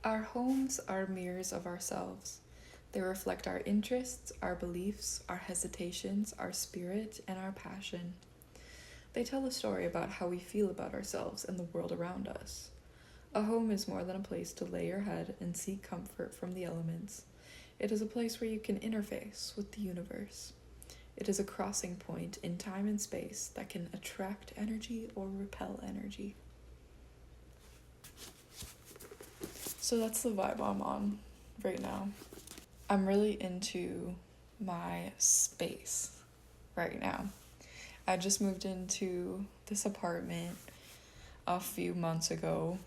Our homes are mirrors of ourselves. They reflect our interests, our beliefs, our hesitations, our spirit, and our passion. They tell a story about how we feel about ourselves and the world around us. A home is more than a place to lay your head and seek comfort from the elements. It is a place where you can interface with the universe. It is a crossing point in time and space that can attract energy or repel energy. So that's the vibe I'm on right now. I'm really into my space right now. I just moved into this apartment a few months ago,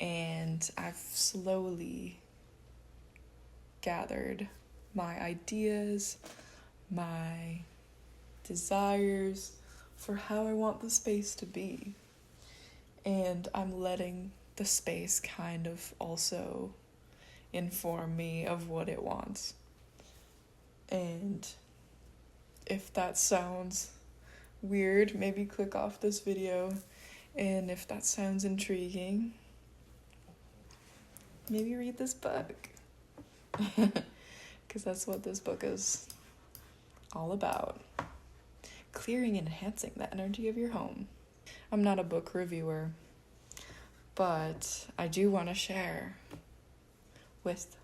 and I've slowly gathered my ideas, my desires for how I want the space to be. And I'm letting the space kind of also inform me of what it wants. And if that sounds weird, maybe click off this video. And if that sounds intriguing, maybe read this book. Because that's what this book is all about. Clearing and enhancing the energy of your home. I'm not a book reviewer, but I do want to share with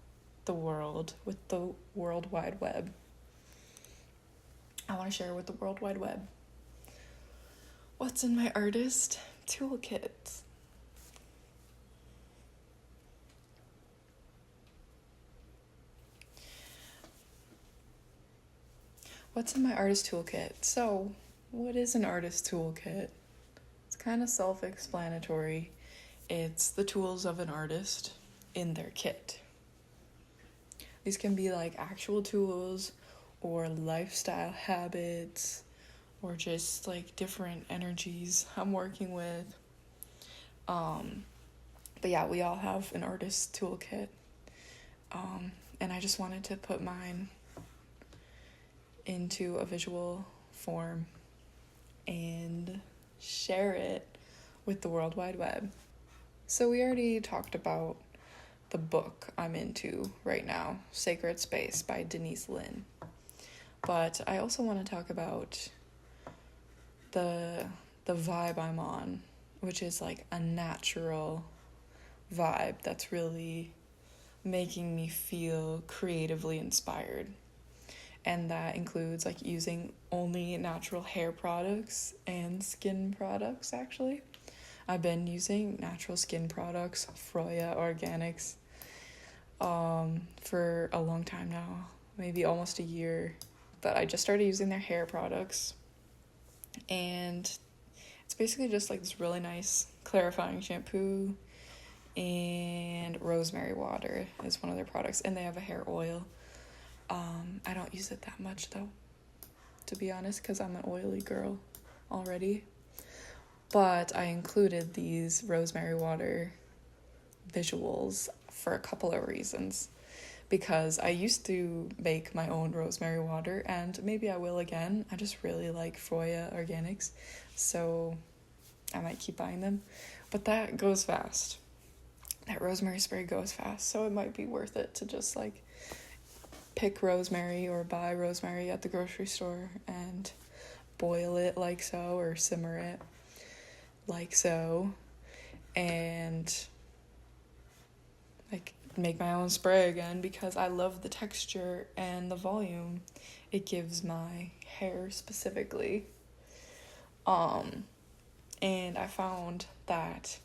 the world, with the World Wide Web. I want to share with the World Wide Web what's in my artist toolkit. What's in my artist toolkit? So, what is an artist toolkit? It's kind of self-explanatory. It's the tools of an artist in their kit. These can be like actual tools or lifestyle habits or just like different energies I'm working with. But yeah, we all have an artist toolkit. And I just wanted to put mine into a visual form and share it with the World Wide Web. So we already talked about the book I'm into right now, Sacred Space by Denise Linn. But I also want to talk about the vibe I'm on, which is like a natural vibe that's really making me feel creatively inspired. And that includes like using only natural hair products and skin products, actually. I've been using natural skin products, Froya Organics, for a long time now, maybe almost a year. But I just started using their hair products. And it's basically just like this really nice clarifying shampoo, and rosemary water is one of their products. And they have a hair oil. I don't use it that much though, to be honest, because I'm an oily girl already. But I included these rosemary water visuals for a couple of reasons. Because I used to make my own rosemary water, and maybe I will again. I just really like Froya Organics, so I might keep buying them. But that goes fast. That rosemary spray goes fast, so it might be worth it to just like pick rosemary or buy rosemary at the grocery store and boil it like so, or simmer it like so, and like make my own spray again, because I love the texture and the volume it gives my hair specifically. And I found that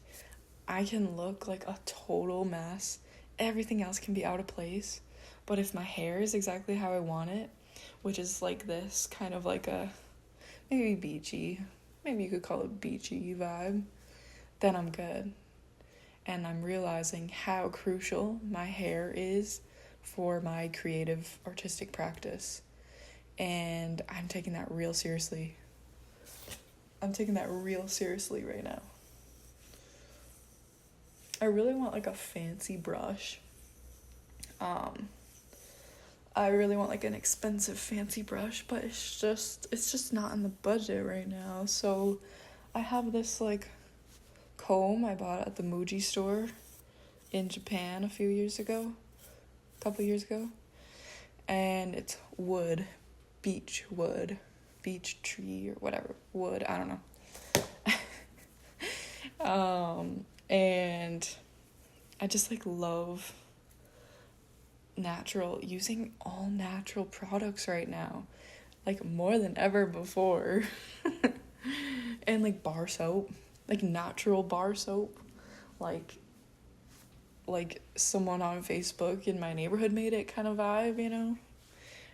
I can look like a total mess. Everything else can be out of place. But if my hair is exactly how I want it, which is like this, kind of like a maybe beachy, maybe you could call it beachy vibe, then I'm good. And I'm realizing how crucial my hair is for my creative artistic practice. And I'm taking that real seriously. I'm taking that real seriously right now. I really want like a fancy brush. I really want like an expensive fancy brush, but it's just not in the budget right now. So I have this like comb I bought at the Muji store in Japan a couple years ago, and it's wood, beech tree or whatever, wood, I don't know. And I just like love using all natural products right now, like more than ever before. And like bar soap, like natural bar soap, like someone on Facebook in my neighborhood made it kind of vibe, you know?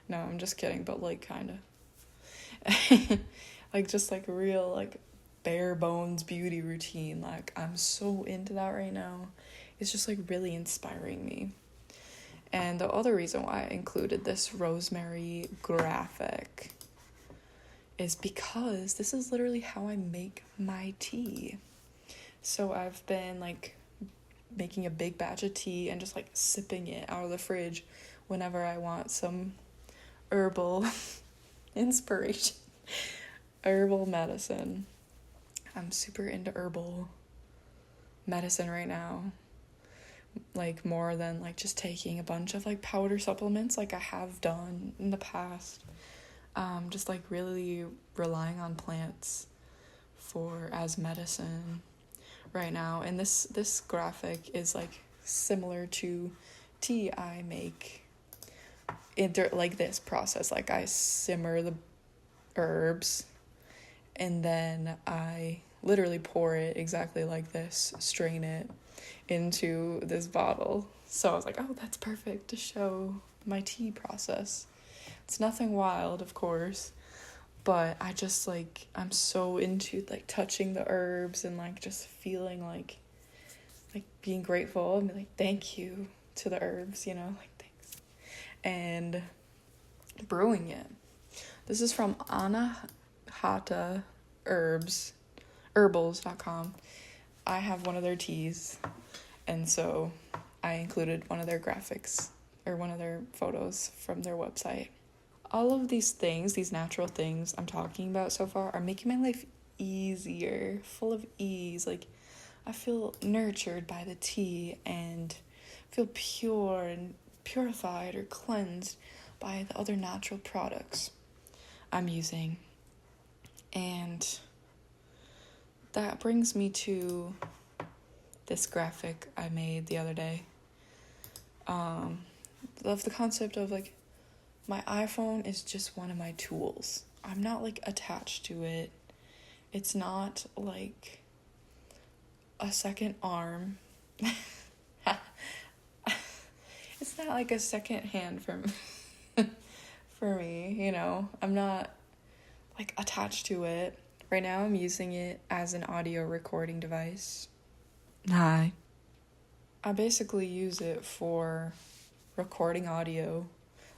No, I'm just kidding, but like kind of. Like just like real like bare bones beauty routine. Like I'm so into that right now. It's just like really inspiring me. And the other reason why I included this rosemary graphic is because this is literally how I make my tea. So I've been like making a big batch of tea and just like sipping it out of the fridge whenever I want some herbal inspiration, herbal medicine. I'm super into herbal medicine right now, like more than like just taking a bunch of like powder supplements like I have done in the past. Just like really relying on plants as medicine right now. And this graphic is like similar to tea I make. Like this process, like I simmer the herbs and then I literally pour it exactly like this, strain it into this bottle. So I was like, oh, that's perfect to show my tea process. It's nothing wild, of course, but I just like, I'm so into like touching the herbs and like just feeling like being grateful and be like, thank you to the herbs, you know, like thanks. And brewing it. This is from Anahata herbals.com. I have one of their teas, and so I included one of their graphics or one of their photos from their website. All of these things, these natural things I'm talking about so far, are making my life easier, full of ease. Like, I feel nurtured by the tea and feel pure and purified or cleansed by the other natural products I'm using. And that brings me to this graphic I made the other day. Love the concept of like, my iPhone is just one of my tools. I'm not like attached to it. It's not like a second arm. It's not like a second hand for me, you know. I'm not like attached to it. Right now I'm using it as an audio recording device. Hi. I basically use it for recording audio,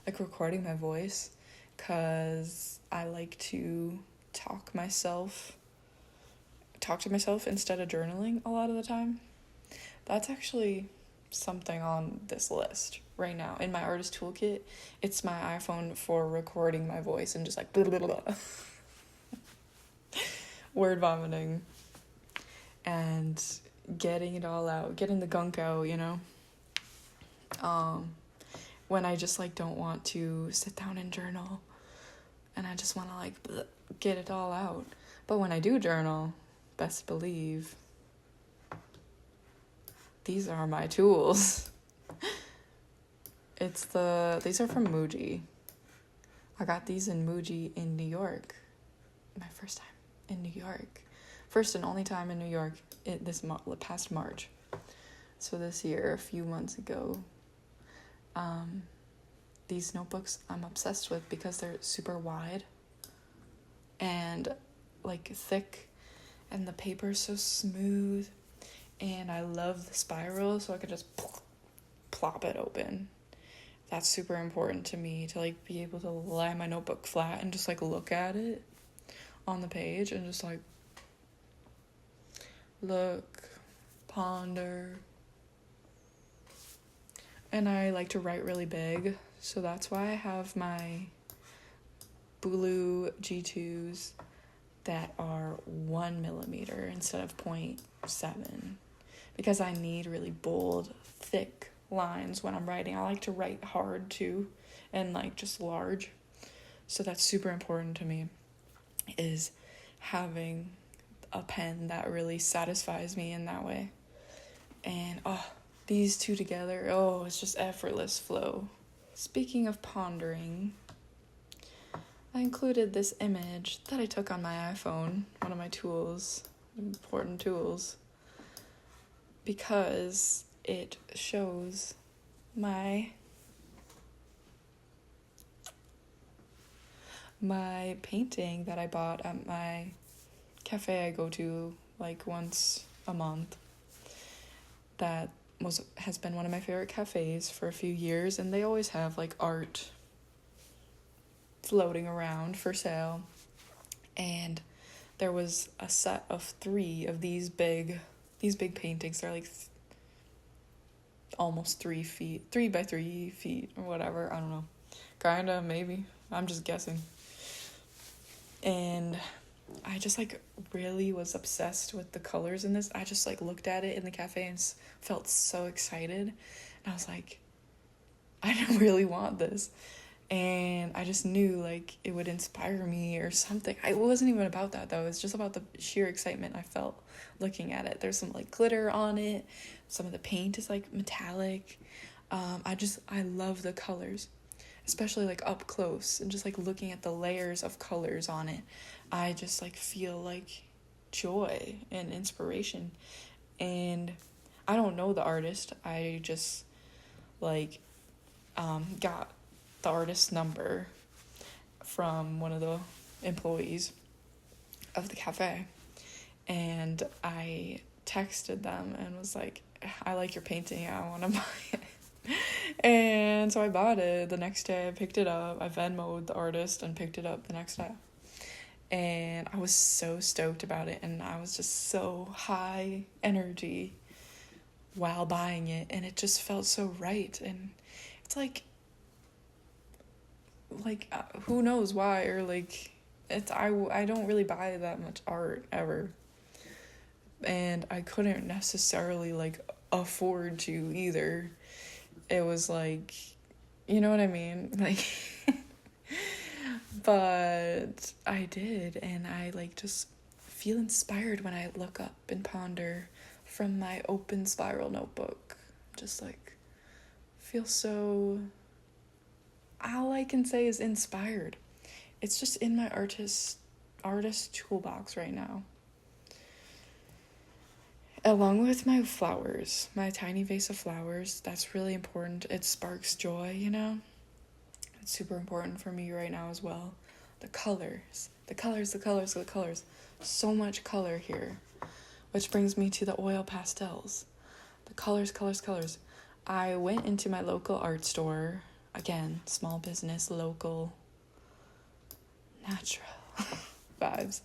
like recording my voice, because I like to talk to myself instead of journaling a lot of the time. That's actually something on this list right now. In my artist toolkit, it's my iPhone for recording my voice and just like blah, blah, blah. Word vomiting and getting it all out, getting the gunk out, you know. When I just like don't want to sit down and journal and I just want to like get it all out. But when I do journal, best believe these are my tools. These are from Muji. I got these in Muji in New York. My first time in New York. First and only time in New York past March. So this year, a few months ago. These notebooks I'm obsessed with because they're super wide and like thick, and the paper's so smooth, and I love the spiral, so I could just plop it open. That's super important to me, to like be able to lie my notebook flat and just like look at it on the page and just like look, ponder. And I like to write really big, so that's why I have my blue G2s that are 1 millimeter instead of 0.7, because I need really bold, thick lines when I'm writing. I like to write hard too, and like just large. So that's super important to me, is having a pen that really satisfies me in that way. And these two together, it's just effortless flow. Speaking of pondering, I included this image that I took on my iPhone, one of my tools, important tools, because it shows my painting that I bought at my cafe I go to like once a month. That has been one of my favorite cafes for a few years, and they always have like art floating around for sale. And there was a set of 3 of these big paintings. They're like almost 3 by 3 feet or whatever. I don't know. Kinda, maybe. I'm just guessing. And I just like really was obsessed with the colors in this. I just like looked at it in the cafe and felt so excited. And I was like, I really want this. And I just knew like it would inspire me or something. It wasn't even about that though. It's just about the sheer excitement I felt looking at it. There's some like glitter on it. Some of the paint is like metallic. I love the colors, especially like up close, and just like looking at the layers of colors on it. I just like feel like joy and inspiration. And I don't know the artist. I just like got the artist's number from one of the employees of the cafe, and I texted them and was like, I like your painting, I want to buy it. And so I bought it. The next day I picked it up. I Venmo'd the artist and picked it up the next day, and I was so stoked about it, and I was just so high energy while buying it, and it just felt so right. And it's like who knows why, or like it's I don't really buy that much art ever, and I couldn't necessarily like afford to either. It was like, you know what I mean, like but I did, and I like just feel inspired when I look up and ponder from my open spiral notebook. Just like feel so, all I can say is inspired. It's just in my artist toolbox right now. Along with my flowers, my tiny vase of flowers, that's really important. It sparks joy, you know? It's super important for me right now as well. The colors. So much color here. Which brings me to the oil pastels. The colors. I went into my local art store. Again, small business, local, natural vibes.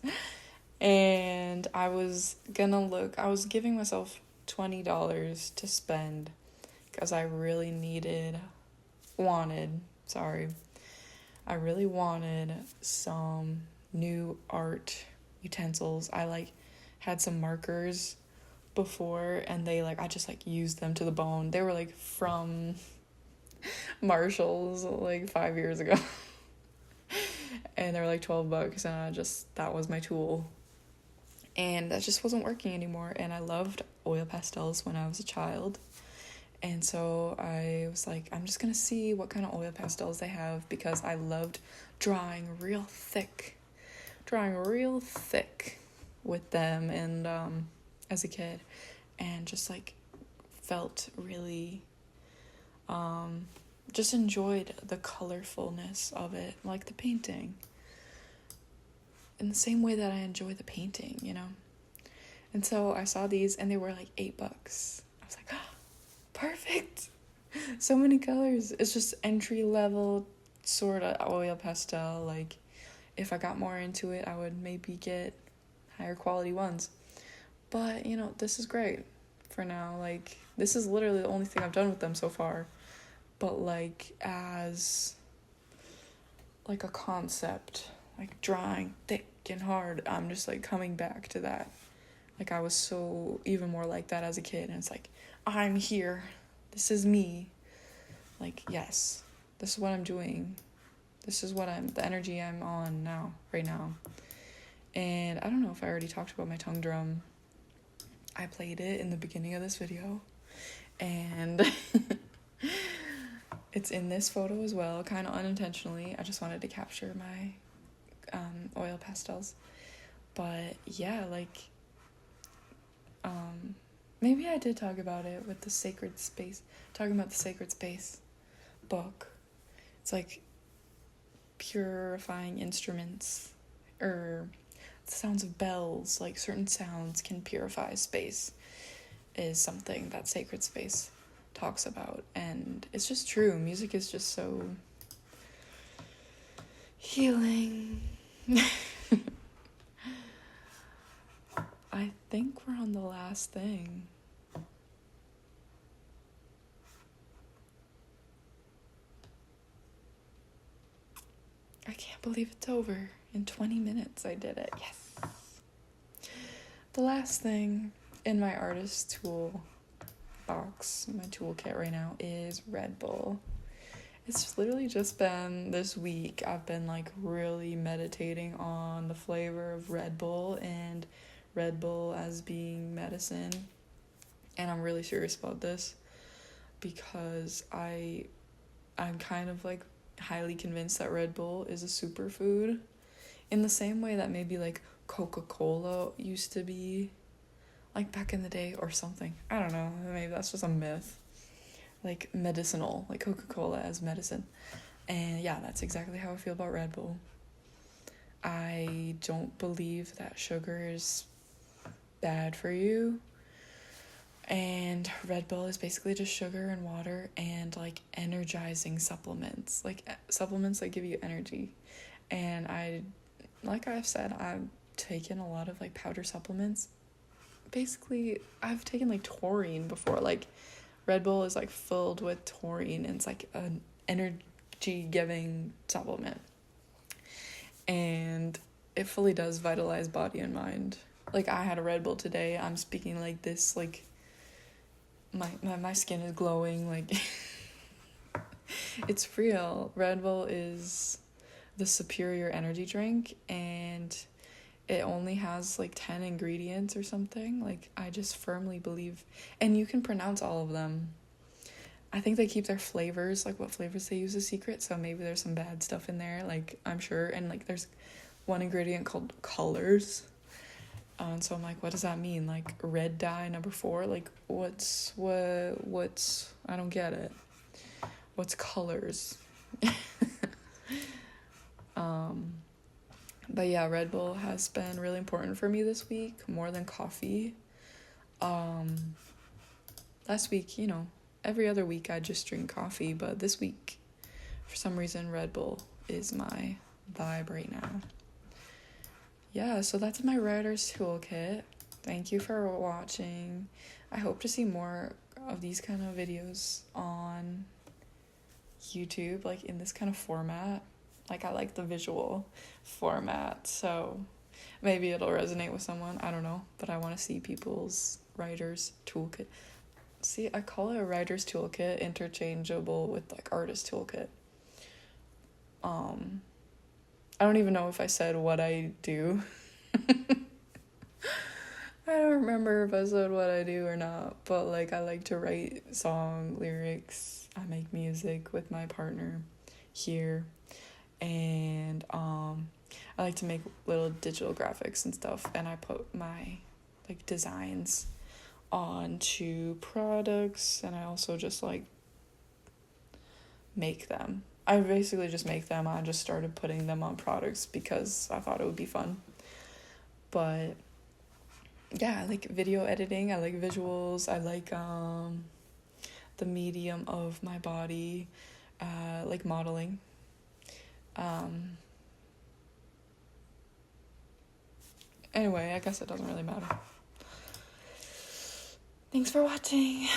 And I was giving myself $20 to spend because I really I really wanted some new art utensils. I like had some markers before, and I just like used them to the bone. They were like from Marshall's like 5 years ago. And they were like $12, and that was my tool. And that just wasn't working anymore. And I loved oil pastels when I was a child. And so I was like, I'm just going to see what kind of oil pastels they have, because I loved drawing real thick with them, and as a kid, and just like felt really just enjoyed the colorfulness of it, like the painting, in the same way that I enjoy the painting, you know. And so I saw these, and they were like $8. I was like, oh, perfect. So many colors. It's just entry level sort of oil pastel. Like if I got more into it, I would maybe get higher quality ones. But, you know, this is great for now. Like, this is literally the only thing I've done with them so far. But, like, as, like, a concept, like, drawing thick and hard, I'm just, like, coming back to that. Like, I was so even more like that as a kid, and it's like, I'm here. This is me. Like, yes, this is what I'm doing. This is the energy I'm on now, right now. And I don't know if I already talked about my tongue drum. I played it in the beginning of this video, and it's in this photo as well, kind of unintentionally. I just wanted to capture my oil pastels. But yeah, like, maybe I did talk about it with the Sacred Space, talking about the Sacred Space book. It's like purifying instruments, or the sounds of bells, like certain sounds can purify space, is something that Sacred Space talks about. And it's just true. Music is just so healing. I think we're on the last thing. I can't believe it's over. In 20 minutes I did it. Yes. The last thing in my artist tool box, my toolkit right now, is Red Bull. It's literally just been this week I've been like really meditating on the flavor of Red Bull and Red Bull as being medicine. And I'm really serious about this because I'm kind of like highly convinced that Red Bull is a superfood, in the same way that maybe like Coca-Cola used to be, like back in the day or something. I don't know, maybe that's just a myth. Like medicinal, like Coca-Cola as medicine. And yeah, that's exactly how I feel about Red Bull. I don't believe that sugar is bad for you. And Red Bull is basically just sugar and water and like energizing supplements. Like supplements that give you energy. And like I've said, I've taken a lot of like powder supplements. Basically, I've taken like taurine before. Like Red Bull is like filled with taurine, and it's like an energy giving supplement. And it fully does vitalize body and mind. Like I had a Red Bull today. I'm speaking like this, like my skin is glowing, like it's real. Red Bull is the superior energy drink, and it only has like 10 ingredients or something. Like I just firmly believe, and you can pronounce all of them. I think they keep their flavors, like what flavors they use, a secret, so maybe there's some bad stuff in there, like I'm sure. And like there's one ingredient called colors. And so I'm like, what does that mean? Like red dye number 4? Like what's I don't get it. What's colors? But yeah, Red Bull has been really important for me this week, more than coffee. Last week, you know, every other week I just drink coffee, but this week, for some reason, Red Bull is my vibe right now. Yeah, so that's my writer's toolkit. Thank you for watching. I hope to see more of these kind of videos on YouTube, like in this kind of format. Like I like the visual format, so maybe it'll resonate with someone. I don't know, but I want to see people's writer's toolkit. See, I call it a writer's toolkit, interchangeable with like artist toolkit. I don't even know if I said what I do. I don't remember if I said what I do or not, but like I like to write song lyrics. I make music with my partner here, and I like to make little digital graphics and stuff, and I put my like designs onto products, and I also just like make them. I basically just make them. I just started putting them on products because I thought it would be fun. But yeah, I like video editing. I like visuals. I like the medium of my body, like modeling. Anyway, I guess it doesn't really matter. Thanks for watching.